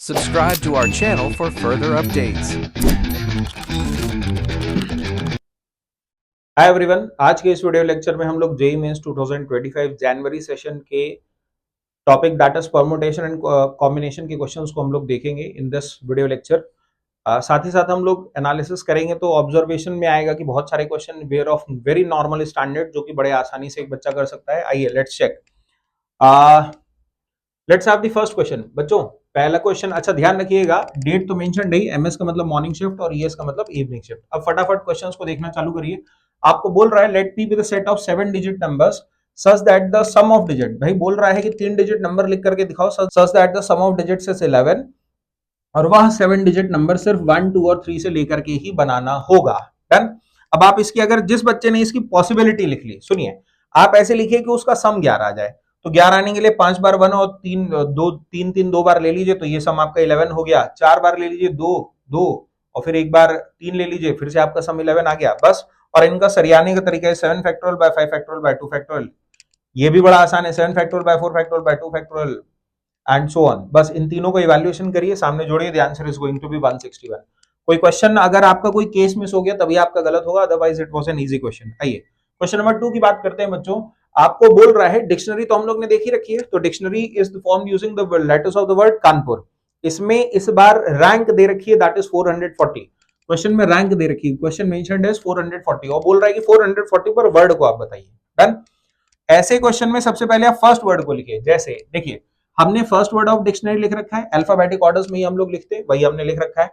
Subscribe to our channel for further updates. Hi everyone, आज के इस वीडियो लेक्चर में हम लोग जेईई मेंस 2025 जनवरी सेशन के topic data permutation and combination के क्वेश्चंस को हम लोग देखेंगे इन दिस वीडियो लेक्चर। साथ ही साथ हम लोग एनालिसिस करेंगे तो ऑब्जर्वेशन में आएगा कि बहुत सारे question where of very normal standard जो कि बड़े आसानी से एक बच्चा कर सकता है। आइए let's check. Let's have the first question. बच्चों पहला क्वेश्चन, अच्छा ध्यान रखिएगा, डेट तो मेंशन नहीं, एमएस का मतलब मॉर्निंग शिफ्ट और ईएस का मतलब इवनिंग शिफ्ट। अब फटाफट क्वेश्चंस को देखना चालू करिए। आपको बोल रहा है let P B the set of 7 digit numbers such that the sum of digit, भाई बोल रहा है कि 3 डिजिट नंबर लिख करके दिखाओ such that the sum of digits is 11 और वह 7 डिजिट नंबर सिर्फ 1 2 और 3 से लेकर के ही बनाना होगा। डन। अब आप इसकी, अगर जिस बच्चे ने इसकी पॉसिबिलिटी लिख ली, सुनिए, आप ऐसे लिखिए कि उसका सम 11 आ जाए। तो 11 आने के लिए 5 बार 1 और 3 2 बार ले लीजिए तो ये सम आपका 11 हो गया। 4 बार ले लीजिए 2 2 और फिर एक बार 3 ले लीजिए, फिर से आपका सम 11 आ गया बस। और इनका सरियाने का तरीका है 7 factorial by 5 factorial by 2 factorial. ये भी बड़ा आसान है, 7 factorial by 4 factorial by 2 factorial and so on. बस इन तीनों को इवैल्यूएशन करिए, सामने जोड़िए, the answer is going to be 161। कोई क्वेश्चन अगर आपका कोई केस मिस हो गया तभी आपका गलत होगा, otherwise it was an easy question. आइए क्वेश्चन नंबर 2 की बात करते हैं बच्चों। आपको बोल रहा है डिक्शनरी तो हम लोग ने देखी रखी है, तो dictionary is formed using the letters of the word Kanpur. इसमें इस बार रैंक दे रखी है, दैट इज 440। क्वेश्चन में रैंक दे रखी है, क्वेश्चन मेंशन्ड है 440 और बोल रहा है कि 440 पर वर्ड को आप बताइए। डन। ऐसे क्वेश्चन में सबसे पहले आप फर्स्ट वर्ड को लिखिए। जैसे देखिए, हमने फर्स्ट वर्ड ऑफ डिक्शनरी लिख रखा है, अल्फाबेटिक ऑर्डर्स में ही हम लोग लिखते हैं, वही हमने लिख रखा है।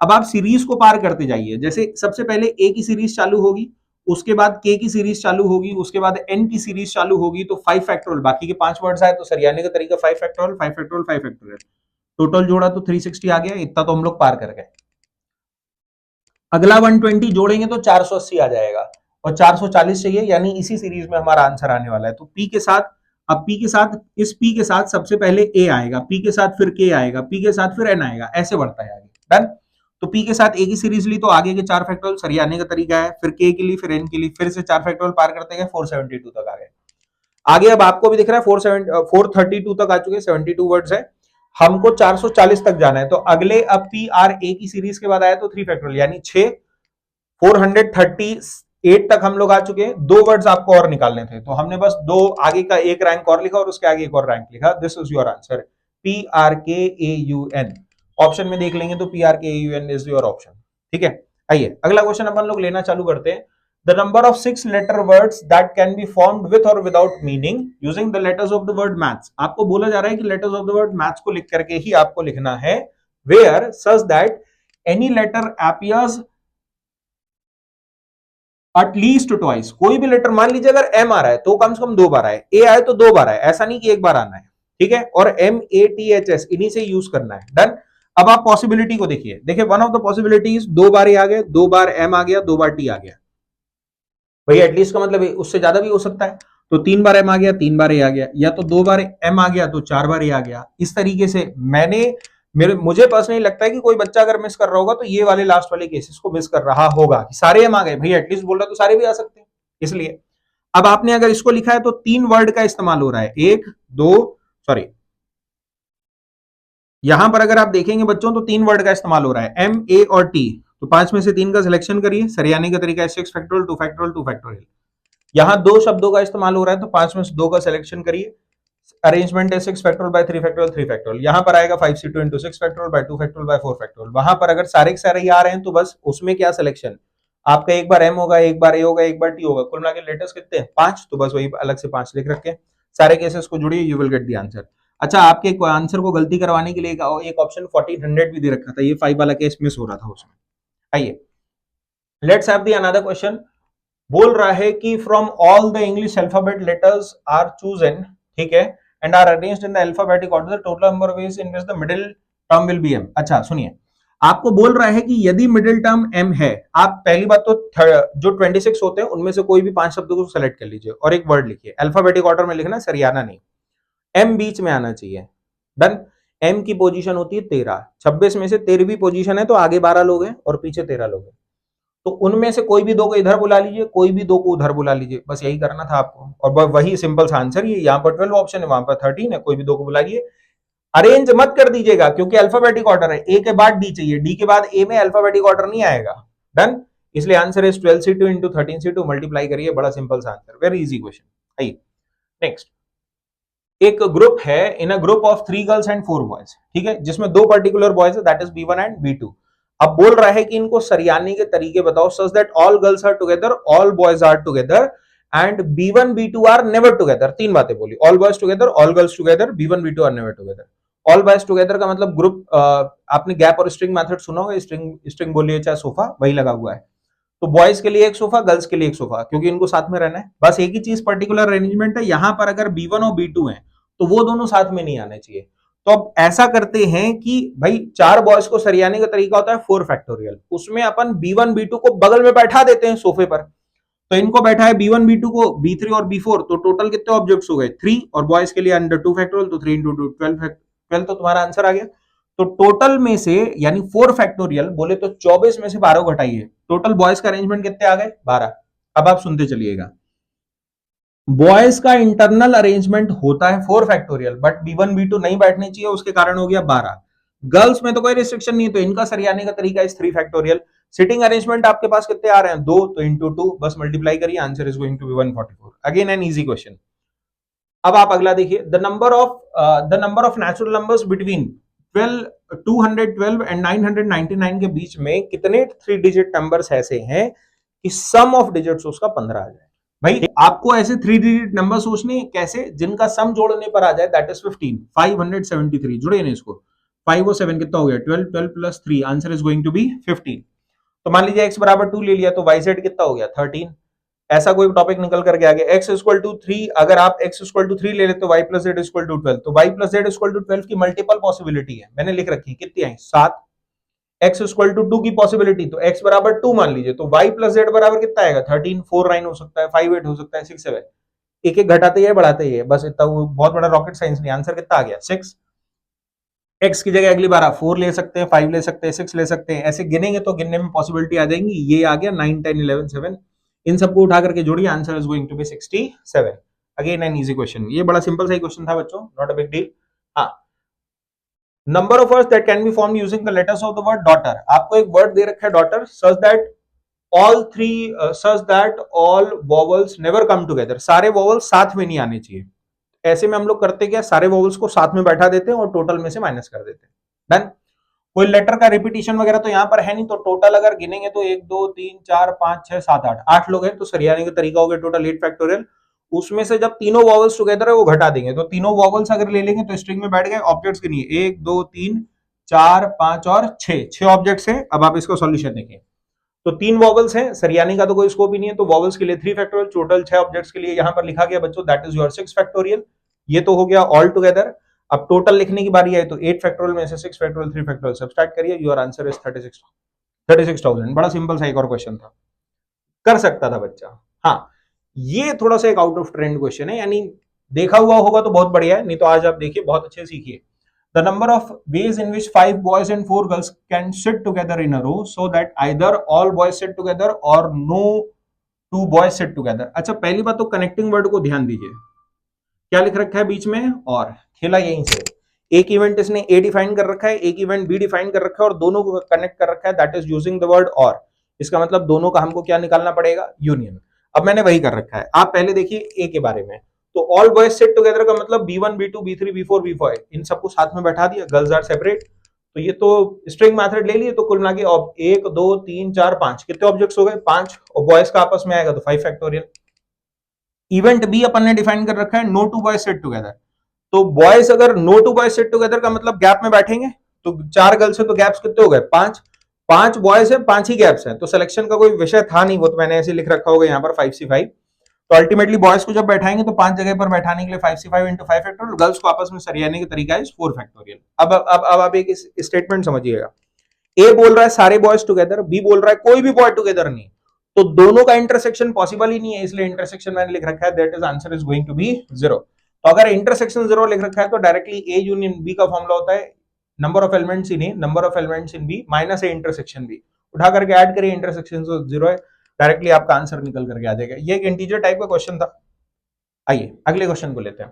अब आप सीरीज को पार करते जाइए। जैसे सबसे पहले ए की सीरीज चालू होगी, उसके बाद के की सीरीज चालू होगी, उसके बाद एन की सीरीज चालू होगी, तो 5 फैक्टोरियल, बाकी के 5 वर्ड्स आए तो सरियाने का तरीका 5 फैक्टोरियल 5 फैक्टोरियल 5 फैक्टोरियल, टोटल जोड़ा तो 360 आ गया। इतना तो हम लोग पार कर गए। अगला 120 जोड़ेंगे तो 480 आ जाएगा और 440 चाहिए, यानी इसी सीरीज में हमारा आंसर आने वाला है। तो पी के साथ, अब पी के साथ, इस पी के साथ सबसे पहले ए आएगा, पी के साथ फिर के आएगा, पी के साथ फिर एन आएगा, ऐसे बढ़ता है आगे। डन। तो पी के साथ ए की सीरीज ली तो आगे के 4 फैक्टोरियल सरियाने का तरीका है, फिर के लिए, फिर एन के लिए, फिर से 4 फैक्टोरियल पार करते गए, 472 तक आ गए। आगे अब आपको भी दिख रहा है 432 तक आ चुके, 72 वर्ड्स है, हमको 440 तक जाना है। तो अगले अब पी आर ए की सीरीज के बाद आया तो 3 फैक्टोरियल, यानी 6, 438 तक हम लोग आ चुके हैं। 2 वर्ड्स आपको और निकालने थे, तो हमने बस 2 आगे का एक रैंक और लिखा और उसके आगे एक और रैंक लिखा। This is your answer, P R K A U N. Option में देख लेंगे तो P R K A U N is your option. ठीक है। आइए अगला क्वेश्चन अपन लोग लेना चालू करते हैं। The number of 6 letter words that can be formed with और without meaning using the letters of the word maths. आपको बोला जा रहा है कि letters of the word maths को लिख करके ही आपको लिखना है, where such that any letter appears at least twice. कोई भी लेटर, मान लीजिए अगर एम आ रहा है तो कम से कम 2 बार आए, ए आए तो 2 बार आए, ऐसा नहीं कि एक बार आना है। ठीक है। और M A T H S इन्हीं से यूज करना है। डन। अब आप पॉसिबिलिटी को देखिए, देखिए वन ऑफ द पॉसिबिलिटीज 2 बार ए आ गए, 2 बार एम आ गया, 2 बार टी आ गया। भैया एटलीस्ट का मतलब उससे ज्यादा भी हो सकता है, तो 3 बार एम आ गया, 3 बार ए आ गया, या तो 2 बार एम आ गया तो 4 बार ए आ गया। इस तरीके से मुझे पर्सनली लगता है कि कोई बच्चा अगर मिस कर रहा होगा तो ये वाले लास्ट वाले केसेस को मिस कर रहा होगा कि सारे एम आ गए। भैया एटलीस्ट बोल रहा तो सारे भी आ सकते हैं, इसलिए। अब आपने अगर इसको लिखा है तो 3 वर्ड का इस्तेमाल हो रहा है, 1 2, सॉरी, यहां पर अगर आप देखेंगे बच्चों तो 3 वर्ड का इस्तेमाल हो रहा है, एम ए और टी। तो 5 में से 3 का सिलेक्शन करिए, सरियाने का तरीका है 6 फैक्टोरियल 2 फैक्टोरियल 2 फैक्टोरियल। यहां 2 शब्दों का इस्तेमाल हो रहा है तो 5 में से 2 का सिलेक्शन करिए, अरेंजमेंट है 6 फैक्टोरियल बाय 3 फैक्टोरियल 3 फैक्टोरियल। यहां पर आएगा 5c2 into 6 factorial by 2 factorial by 4 factorial. वहां पर अगर सारे के सारे ही आ रहे हैं तो बस उसमें क्या सिलेक्शन, आपका एक बार एम होगा, एक बार ए होगा, एक बार टी होगा, कुल मिला के लेटर्स कितने हैं 5, तो बस वही अलग से 5 लिख रखे। सारे केसेस को जुड़िए, you will get the answer. अच्छा, आपके आंसर को गलती करवाने के लिए एक ऑप्शन 1400 भी दे रखा था, ये 5 वाला केस मिस हो रहा था उसमें। आइए let's have the another question. बोल रहा है कि from all the English alphabet letters are chosen, ठीक है, and are arranged in the alphabetic order, the total number of ways in which the middle term will be M. अच्छा सुनिए, आपको बोल रहा है कि यदि मिडिल टर्म एम है, आप पहली बात तो जो 26 होते हैं उनमें से कोई भी 5 शब्दों को सेलेक्ट कर लीजिए और एक वर्ड लिखिए। अल्फाबेटिक ऑर्डर में लिखना, सरियाना नहीं, एम बीच में आना चाहिए। डन। एम की पोजीशन होती है 13, 26 में से 13वीं पोजीशन है तो आगे 12 लोग हैं और पीछे 13 लोग हैं, तो उनमें से कोई भी 2 को इधर बुला लीजिए, कोई भी 2 को उधर बुला लीजिए, बस यही करना था आपको। और वही सिंपल सा आंसर, ये यहाँ पर 12 ऑप्शन है, वहां पर 13 है, कोई भी 2 को बुला लीजिए। अरेंज मत कर दीजिएगा क्योंकि अल्फाबेटिक ऑर्डर है, ए के बाद डी चाहिए, डी के बाद ए में अल्फाबेटिक ऑर्डर नहीं आएगा। डन। इसलिए answer is 12c2 into 13c2, multiply करिए, बड़ा सिंपल सा आंसर, वेरी इजी क्वेश्चन। आइए नेक्स्ट। एक ग्रुप है, in a group of 3 girls and 4 boys, ठीक है, जिसमें दो पर्टिकुलर बॉयज है, that is B1 and B2। अब बोल रहा है कि इनको सरियाने के तरीके बताओ such that all girls are together, all boys are together and B1 B2 are never together. तीन बातें बोली, all boys together, all girls together, B1 B2 are never together. All boys together का मतलब ग्रुप, आपने gap और string method सुना होगा, string string बोलिए चाहे सोफा, वही लगा हुआ है। तो बॉयज के लिए एक सोफा, गर्ल्स के लिए एक सोफा, क्योंकि इनको साथ में रहना है। बस एक ही चीज पर्टिकुलर अरेंजमेंट है, यहां पर अगर B1 और B2 है तो वो दोनों साथ में नहीं आने चाहिए। तो अब ऐसा करते हैं कि भाई चार बॉयज को सरियाने का तरीका होता है 4 फैक्टोरियल, उसमें अपन B1 B2 को बगल में बैठा देते हैं सोफे पर। तो इनको बैठा है B1 B2 को, B3 और B4, तो टोटल कितने ऑब्जेक्ट्स हो गए 3, और बॉयज के लिए अंडर 2 फैक्टोरियल, तो 3 इंटू 2 12, तो तुम्हारा आंसर आ गया। तो टोटल में से यानी 4 फैक्टोरियल बोले तो 24 में से 12 घटाइए, टोटल बॉयज का अरेंजमेंट कितने आ गए 12। अब आप सुनते चलिएगा, बॉयज का इंटरनल अरेंजमेंट होता है 4 फैक्टोरियल, बट B1 B2 नहीं बैठने चाहिए, उसके कारण हो गया 12। गर्ल्स में तो कोई रिस्ट्रिक्शन नहीं है, तो इनका सरियाने का तरीका इस 3 फैक्टोरियल। सिटिंग अरेंजमेंट आपके पास कितने आ रहे हैं 2, तो इंटू 2, बस मल्टीप्लाई करिए, answer is going to be 144। Again an easy question. अब आप अगला देखिए, the number of natural numbers between 12 212 and 999 के बीच में कितने 3 डिजिट नंबर्स ऐसे हैं कि सम ऑफ डिजिट्स उसका 15 आ जाए। भाई आपको ऐसे 3 डिजिट नंबर सोचने कैसे, जिनका सम जोड़ने पर आ जाए, दैट इज 15, 573। जुड़े ना इसको, 5 और 7 कितना हो गया 12, 12 plus 3, answer is going to be 15। तो मान लीजिए x बराबर 2 ले लिया, तो y z कितना हो गया 13। ऐसा कोई टॉपिक निकल करके आ गया, x इक्वल टू 3, अगर आप x इक्वल टू 3 ले लेते तो y plus Z equal to 12, तो y plus Z equal to 12 की मल्टीपल पॉसिबिलिटी है, मैंने लिख रखी, कितनी आई 7। x इक्वल टू 2 की पॉसिबिलिटी, तो x बराबर 2 मान लीजिए, तो y प्लस जेड बराबर कितना आएगा 13, 4 9 हो सकता है, 5 8 हो सकता है, 6 7, एक एक घटाते ही है बढ़ाते ही है, बस इतना, बहुत बड़ा रॉकेट साइंस नहीं। आंसर कितना आ गया 6। x की जगह अगली बार आप 4 ले सकते हैं, 5 ले सकते हैं, 6 ले सकते हैं, ऐसे गिनेंगे तो गिनने में पॉसिबिलिटी आ जाएंगी। ये आ गया 9 10 11 7, इन सबको उठा करके जोड़िए, answer is going to be 67। Again an easy question, ये बड़ा सिंपल सा ही क्वेश्चन था बच्चों, नॉट अ बिग डील। हाँ, number of words that can be formed using the letters of the word daughter. आपको एक वर्ड दे रखा है daughter, such that all vowels never come together, सारे वॉवल्स साथ में नहीं आने चाहिए। ऐसे में हम लोग करते क्या, सारे वॉवल्स को साथ में बैठा देते हैं और टोटल में से माइनस कर देते हैं। डन। कोई लेटर का रिपीटिशन वगैरह तो यहाँ पर है नहीं, तो टोटल अगर गिनेंगे तो 1 2 3 4 5 6 7 8, 8 लोग हैं, तो सरियाने का तरीका हो गया टोटल 8 फैक्टोरियल। उसमें से जब तीनों वॉवल्स टुगेदर है वो घटा देंगे, तो तीनों वॉवल्स अगर ले लेंगे तो स्ट्रिंग में बैठ गए, ऑब्जेक्ट्स गिनिए 1 2 3 4 5 और 6, 6 ऑब्जेक्ट्स हैं। अब आप इसका सॉल्यूशन देखिए, तो 3 वॉवल्स हैं, सरियाने का तो कोई स्कोप ही नहीं है, तो वॉवल्स के लिए 3 फैक्टोरियल, टोटल 6 ऑब्जेक्ट्स के लिए यहाँ पर लिखा गया बच्चों, दैट इज योर 6 फैक्टोरियल। ये तो हो गया ऑल टुगेदर। अब टोटल लिखने की बारी आई, तो 8 फैक्टोरियल में से 6 फैक्टोरियल 3 फैक्टोरियल सब्सट्रैक्ट करिए, योर आंसर इज 36,000। बड़ा सिंपल सा एक और क्वेश्चन था, कर सकता था बच्चा। हाँ, ये थोड़ा सा एक आउट ऑफ ट्रेंड क्वेश्चन है, यानी देखा हुआ होगा तो बहुत बढ़िया है, नहीं तो आज आप देखिए बहुत अच्छे सीखिए। The number of ways in which 5 boys and 4 girls can sit together in a row so that either all boys sit together or no 2 boys sit together। अच्छा, पहली बात तो कनेक्टिंग वर्ड को ध्यान दीजिए, क्या लिख रखा है बीच में, और खेला यहीं से। एक इवेंट इसने ए डिफाइन कर रखा है, एक इवेंट बी डिफाइन कर रखा है, और दोनों को कनेक्ट कर रखा है, that is using the word और। इसका मतलब दोनों का हमको क्या निकालना पड़ेगा, यूनियन। अब मैंने वही कर रखा है, आप पहले देखिए ए के बारे में, तो ऑल बॉयज सिट टुगेदर का मतलब B1 B2 B3 B4 B5, इन सबको साथ में बैठा दिया, गर्ल्स आर सेपरेट। तो ये तो स्ट्रिंग मेथड ले लिए, तो कुल मिला के 1 2 3 4 5 कितने ऑब्जेक्ट्स हो गए 5, और बॉयज का आपस में आएगा तो 5 फैक्टोरियल। इवेंट बी अपन ने डिफाइन कर रखा है, नो 2 बॉयज सिट टुगेदर, तो बॉयज अगर नो 2 बॉयज सिट टुगेदर का मतलब गैप में बैठेंगे, तो 4 गर्ल्स है तो गैप्स कितने हो गए 5, 5 बॉयज है 5 ही गैप्स हैं, तो सिलेक्शन का कोई विषय था नहीं, वो तो मैंने ऐसे लिख रखा होगा यहाँ पर 5C5। तो अल्टीमेटली बॉयज को जब बैठाएंगे तो 5 जगह पर बैठाने के लिए 5C5 इंटू 5 फैक्टोरियल, गर्ल्स को आपस में सरियाने का तरीका है 4 फैक्टोरियल। अब आप एक स्टेटमेंट समझिएगा, ए बोल रहा है सारे बॉयज टुगेदर, बी बोल रहा है कोई भी बॉय टुगेदर नहीं, तो दोनों का इंटरसेक्शन पॉसिबल ही नहीं है, इसलिए इंटरसेक्शन मैंने लिख रखा है, that is answer is going to be 0। तो अगर इंटरसेक्शन 0 लिख रखा है तो डायरेक्टली ए यूनियन बी का फॉर्मूला होता है number of elements in A, number of elements in B minus A intersection B, उठा करके ऐड करिए, इंटरसेक्शन 0 है, डायरेक्टली आपका आंसर निकल करके आ जाएगा। ये एक इंटीजर टाइप का क्वेश्चन था। आइए अगले क्वेश्चन को लेते हैं।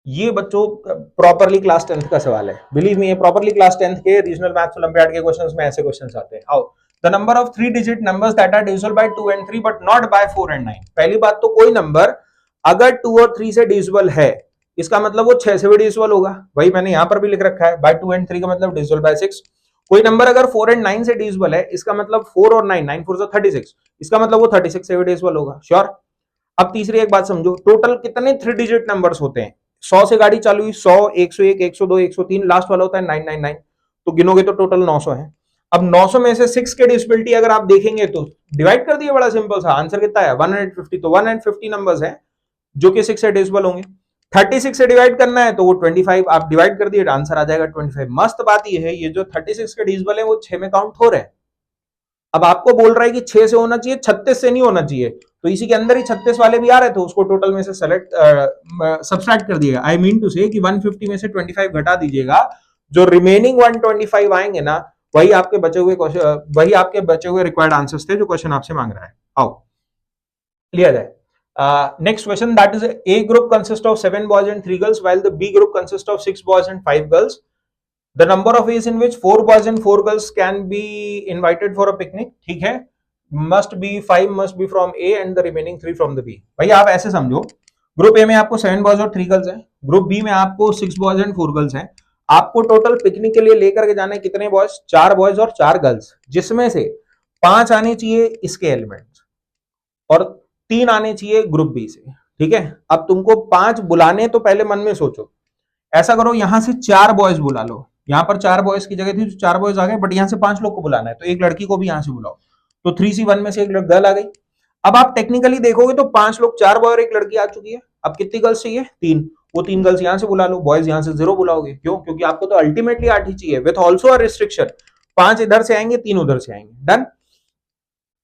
ये बच्चों प्रॉपरली क्लास 10th का सवाल है, बिलीव मी, ये प्रॉपरली क्लास 10th के रीजनल मैथ्स ओलंपियाड के क्वेश्चंस में ऐसे क्वेश्चंस आते हैं। How the number of 3 digit numbers that are divisible by 2 and 3 but not by 4 and 9। पहली बात तो कोई नंबर अगर 2 और 3 से डिविजिबल है, इसका मतलब वो 6 से भी डिविजिबल होगा। वही मैंने यहां पर भी लिख रखा है, बाय 2 and 3 का मतलब डिविजिबल बाय 6। कोई नंबर अगर 4 and 9 से डिविजिबल है, इसका मतलब 4 और 9, 9 4 36, इसका मतलब वो 36 से भी डिविजिबल होगा। श्योर। अब तीसरी एक बात समझो, टोटल कितने 3 डिजिट नंबर्स होते हैं? 100 से गाड़ी चालू हुई, 100, 101, 102, 103, लास्ट वाला होता है 999, तो गिनोगे तो टोटल 900 है। अब 900 में से 6 के डिविजिबिलिटी अगर आप देखेंगे तो डिवाइड कर दिए, बड़ा सिंपल सा आंसर कितना है 150। तो 150 नंबर्स हैं जो कि 6 से डिविजिबल होंगे। 36 से डिवाइड करना है तो वो 25, आप डिवाइड कर दिए आंसर आ जाएगा 25। मस्त बात ये है, ये जो 36 के डिविजिबल है वो 6 में काउंट हो रहे हैं। अब आपको बोल रहा है कि 6 से होना चाहिए, 36 से नहीं होना चाहिए, तो इसी के अंदर ही 36 वाले भी आ रहे थे, उसको टोटल में से सेलेक्ट सब्सट्रैक्ट कर दिएगा। आई मीन टू से कि 150 में से 25 घटा दीजिएगा, जो रिमेनिंग 125 आएंगे ना, वही आपके बचे हुए क्वेश्चन, वही आपके बचे हुए रिक्वायर्ड आंसर्स थे जो क्वेश्चन आपसे मांग रहा है। आओ क्लियर है। Next question, that is A group consist of 7 boys and 3 girls while the B group consist of 6 boys and 5 girls. The number of ways in which 4 boys and 4 girls can be invited for a picnic, ठीक है, must be 5 must be from A and the remaining 3 from the B। भाई आप ऐसे समझो, group A में आपको 7 boys और 3 girls हैं, ग्रुप बी में आपको 6 बॉयज एंड 4 गर्ल्स हैं। आपको टोटल पिकनिक के लिए लेकर के जाना है कितने बॉयज? 4 बॉयज और 4 गर्ल्स, जिसमें से 5 आने चाहिए इसके एलिमेंट्स और 3 आने चाहिए ग्रुप बी से। ठीक है, अब तुमको 5 बुलाने, तो पहले मन में सोचो, ऐसा करो यहां से 4 बॉयज बुला लो, यहां पर 4 बॉयज की जगह थी तो 4 बॉयज आ गए, बट यहां से 5 लोग को बुलाना है तो एक लड़की को भी यहां से बुलाओ, तो 3C1 में से एक गर्ल आ गई। अब आप टेक्निकली देखोगे तो 5 लोग, 4 बॉय और एक लड़की आ चुकी है। अब कितनी गर्ल्स चाहिए? 3। वो 3 गर्ल्स यहां से बुला लो, बॉयज यहां से 0 बुलाओगे। क्यों? क्योंकि आपको तो अल्टीमेटली 8 ही चाहिए, विथ ऑल्सो अ रिस्ट्रिक्शन, 5 इधर से आएंगे, 3 उधर से आएंगे। डन।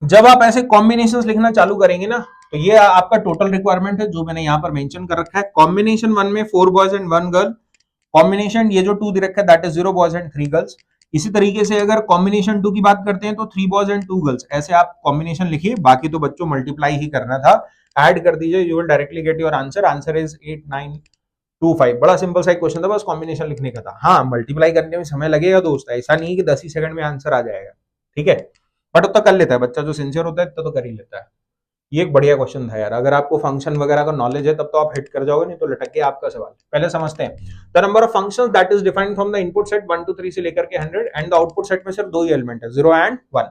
जब आप ऐसे कॉम्बिनेशंस लिखना चालू करेंगे ना, तो ये आपका टोटल रिक्वायरमेंट है जो मैंने यहां पर मेंशन कर रखा है। कॉम्बिनेशन 1 में 4 बॉयज एंड 1 गर्ल, कॉम्बिनेशन ये जो 2 दे रखा है that is 0 boys and 3 girls. इसी तरीके से अगर कॉम्बिनेशन 2 की बात करते हैं तो 3 बॉयज एंड 2 गर्ल्स, ऐसे आप कॉम्बिनेशन लिखिए। बाकी तो बच्चों मल्टीप्लाई ही करना था, ऐड कर दीजिए, you will directly get your answer. Answer is 8925। बड़ा सिंपल सा क्वेश्चन था, बस कॉम्बिनेशन लिखने का था। हाँ, मल्टीप्लाई करने में समय लगेगा दोस्त, ऐसा नहीं कि 10 ही सेकंड में आंसर आ जाएगा। ठीक है, बट उतना कर लेता है बच्चा, जो सिंसियर होता है तो कर ही लेता है। ये एक बढ़िया क्वेश्चन था यार, अगर आपको फंक्शन वगैरह का नॉलेज है तब तो आप हिट कर जाओगे, नहीं तो लटक के आपका सवाल। पहले समझते हैं, the number of functions that is defined from the input set 1 to 3 से लेकर के 100 एंड द आउटपुट सेट में सिर्फ 2 ही एलिमेंट है, 0 एंड 1।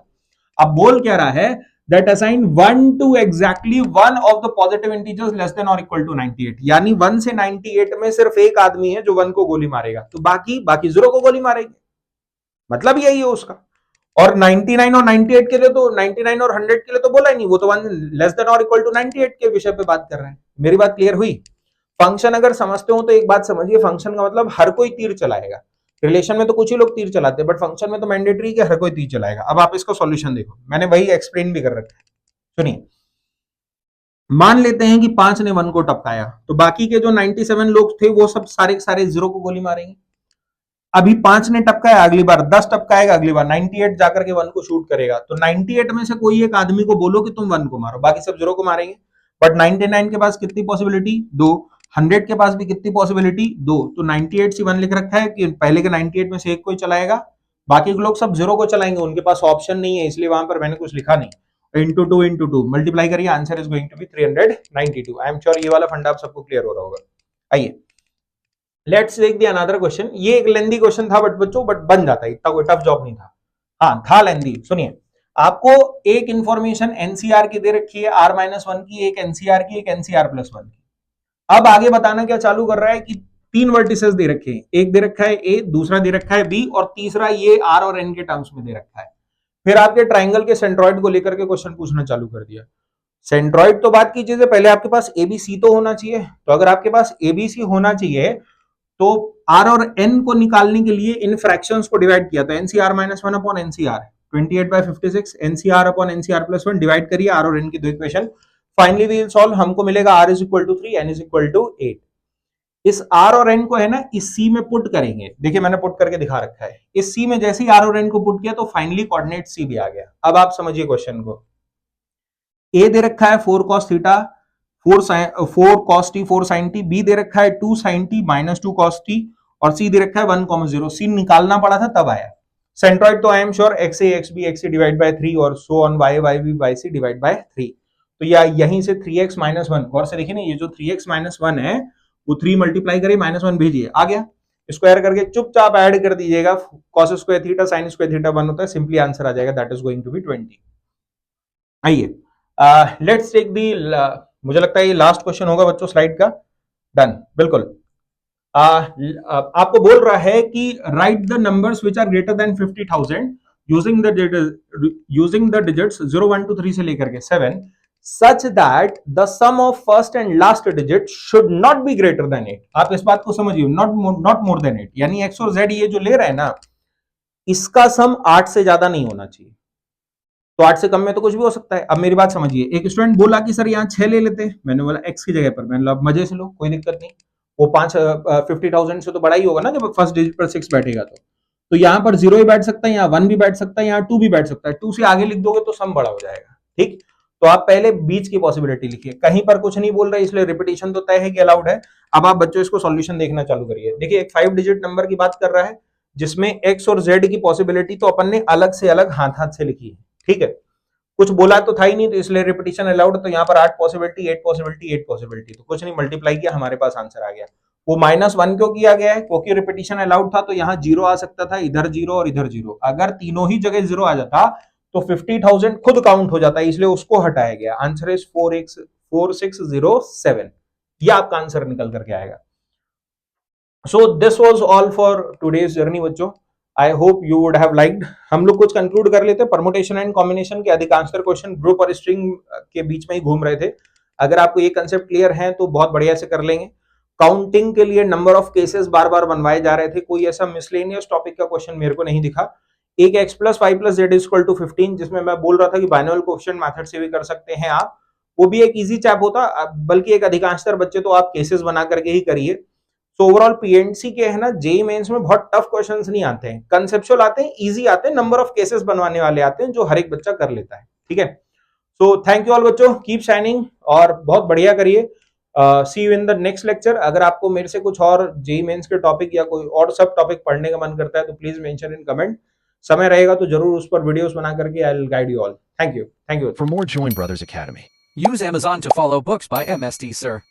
अब बोल क्या रहा है, that assign 1 to exactly one of the positive integers less than or equal to 98, यानी 1 से 98 में सिर्फ एक आदमी है जो 1 को गोली मारेगा, तो बाकी 0 को गोली मारेगी, मतलब यही है उसका। और 99 और 98 के लिए तो 99 और 100 के लिए तो बोला ही नहीं, वो तो 1 लेस देन और इक्वल टू 98 के विषय पे बात कर रहे हैं। मेरी बात क्लियर हुई? फंक्शन अगर समझते हो तो एक बात समझिए, फंक्शन का मतलब हर कोई तीर चलाएगा। रिलेशन में तो कुछ ही लोग तीर चलाते हैं, बट फंक्शन में तो मैंडेटरी है हर कोई तीर चलाएगा। अब आप इसका सॉल्यूशन देखो, मैंने वही एक्सप्लेन भी कर रखा है, सुनिए। मान लेते हैं कि 5 ने 1 को टपकाया, तो बाकी के जो 97 लोग थे वो सब सारे सारे 0 को गोली मारेंगे। अभी 5 ने टपकाया, अगली बार 10 टपकाएगा, अगली बार 98 जाकर के 1 को शूट करेगा, तो 98 में से कोई एक आदमी को बोलो कि तुम 1 को मारो, बाकी सब 0 को मारेंगे। बट 99 के पास कितनी पॉसिबिलिटी? 2। 100 के पास भी कितनी पॉसिबिलिटी? 2। तो 98 से 1 लिख रखा है कि पहले के 98 में से एक कोई चलाएगा, बाकी के लोग सब 0 को चलाएंगे, उनके पास ऑप्शन नहीं है, इसलिए वहां पर मैंने कुछ लिखा नहीं। इंटू 2 इंटू 2 मल्टीप्लाई करिए, answer is going to be 392। I am sure ये वाला फंडा आप सबको क्लियर हो रहा होगा। आइए let's take the another question. ये एक लेंदी क्वेश्चन था बट बच्चों, बट बन जाता है, इतना कोई टफ जॉब नहीं था। हाँ था लेंदी। सुनिए, आपको एक इंफॉर्मेशन एनसीआर की दे रखी है, R-1 की, एक एनसीआर की, एक एनसीआर+1 की। अब आगे बताना क्या चालू कर रहा है कि 3 वर्टिसेस दे रखे हैं, एक दे रखा है ए, दूसरा दे रखा है बी, और तीसरा ये आर और एन के टर्म्स में दे रखा है। फिर आपके ट्राइंगल के सेंट्रॉइड को लेकर के क्वेश्चन पूछना चालू कर दिया। सेंट्रॉइड तो बात की चीज है, पहले आपके पास एबीसी तो होना चाहिए। तो अगर आपके पास एबीसी होना चाहिए तो आर और एन को निकालने के लिए इन फ्रैक्शंस को डिवाइड किया, तो NCR minus one upon NCR 28/56, NCR upon एनसीआर+1 डिवाइड करिए आर और एन की दो equation. Finally we will solve, हमको मिलेगा r is equal to 3, n is equal to 8। इस r और n को है ना इस c में पुट करेंगे, देखिए मैंने पुट करके दिखा रखा है। इस c में जैसे ही r और n को पुट किया तो फाइनली कोऑर्डिनेट c भी आ गया। अब आप समझिए क्वेश्चन को, a दे रखा है 4 cos theta, 4 cos t 4 sin t, B दे रखा है 2 sin t minus 2 cos t, और सी दे रखा है 1,0। सी निकालना पड़ा था तब आया। सेंट्रॉइड तो I am sure X A X B X C divide by 3 और so on Y Y B Y C divide by 3। तो या यहीं से 3x माइनस 1, गौर से देखिए ना, ये जो 3x माइनस 1 है वो 3 मल्टीप्लाई करिए माइनस 1 भेजिए, आ गया। स्क्वायर करके चुपचाप ऐड कर दीजिएगा, cos square theta sin square theta 1 होता है, सिंपली आंसर आ जाएगा, that is going to be 20। आइए लेट्स टेक दी, मुझे लगता है ये लास्ट क्वेश्चन होगा बच्चों स्लाइड का। डन, बिल्कुल। आपको बोल रहा है कि write the numbers which are greater than 50,000 using the digits 0 1 2 3 से लेकर के 7 such that the sum of first and last digit should not be greater than 8। आप इस बात को समझिए, not more than 8, यानी x और z ये जो ले रहे हैं ना, इसका सम 8 से ज्यादा नहीं होना चाहिए। तो 8 से कम में तो कुछ भी हो सकता है। अब मेरी बात समझिए, एक स्टूडेंट बोला कि सर यहाँ 6 ले लेते हैं, मैंने बोला x की जगह पर, मैंने बोला मजे से लो, कोई दिक्कत नहीं। वो 50,000 से तो बड़ा ही होगा ना जब फर्स्ट डिजिट पर 6 बैठेगा। तो यहाँ पर 0 ही बैठ सकता है, यहाँ 1 भी बैठ सकता है, यहाँ 2 भी बैठ सकता है। 2 से आगे लिख दोगे तो सम बड़ा हो जाएगा, ठीक। तो आप पहले बीच की पॉसिबिलिटी लिखिए, कहीं पर कुछ नहीं बोल रहे इसलिए रिपीटिशन तो तय है कि अलाउड है। अब आप बच्चों इसको सॉल्यूशन देखना चालू करिए। देखिए एक 5 डिजिट नंबर की बात कर रहा है जिसमें x और z की पॉसिबिलिटी तो अपन ने अलग से अलग हाथ हाथ से लिखी है, ठीक है। कुछ बोला तो था ही नहीं, तो इसलिए रिपीटिशन अलाउड। तो यहाँ पर 8 पॉसिबिलिटी 8 पॉसिबिलिटी 8 पॉसिबिलिटी, तो कुछ नहीं, मल्टीप्लाई किया, हमारे पास आंसर आ गया। वो -1 क्यों किया गया है? क्योंकि रिपीटिशन अलाउड था, तो यहाँ 0 आ सकता था, इधर 0 और इधर 0। अगर तीनों ही जगह 0 आ जाता तो 50,000 खुद काउंट हो जाता है, इसलिए उसको हटाया गया। Answer is 4607। ये आपका आंसर निकल करके आएगा। So this was all for today's journey बच्चों, I hope you would have liked. हम लोग कुछ कंक्लूड कर लेते हैं। परमुटेशन एंड कॉम्बिनेशन के अधिकांशतर क्वेश्चन ग्रुप और स्ट्रिंग के बीच में ही घूम रहे थे। अगर आपको ये कंसेप्ट क्लियर है तो बहुत बढ़िया से कर लेंगे। काउंटिंग के लिए नंबर ऑफ केसेस बार बार बनवाए जा रहे थे, कोई ऐसा मिसलेनियस टॉपिक का क्वेश्चन मेरे को नहीं दिखा। एक x plus 5 plus Z equal to 15, जिसमें मैं बोल रहा था कि बाइनोमियल कोएफिशिएंट मेथड से भी कर सकते हैं आप, वो भी एक इजी चैप होता, बल्कि एक अधिकांशतर बच्चे तो आप केसेस बना करके ही करिए। सो ओवरऑल पीएनसी के है ना, जेई मेंस में बहुत टफ क्वेश्चंस नहीं आते हैं, कंसेप्चुअल आते हैं, इजी आते हैं, नंबर ऑफ केसेस बनवाने वाले आते हैं जो हर एक बच्चा कर लेता है, ठीक है। सो थैंक यू ऑल बच्चों, कीप शाइनिंग और बहुत बढ़िया करिए। See you in the next lecture. अगर आपको मेरे से कुछ और जेई मेंस के टॉपिक या कोई और सब टॉपिक पढ़ने का मन करता है तो प्लीज मेंशन इन कमेंट। समय रहेगा तो जरूर उस पर वीडियोस बना करके I will guide you all. Thank you. For more Join Brothers Academy, use Amazon to follow books by MSD Sir.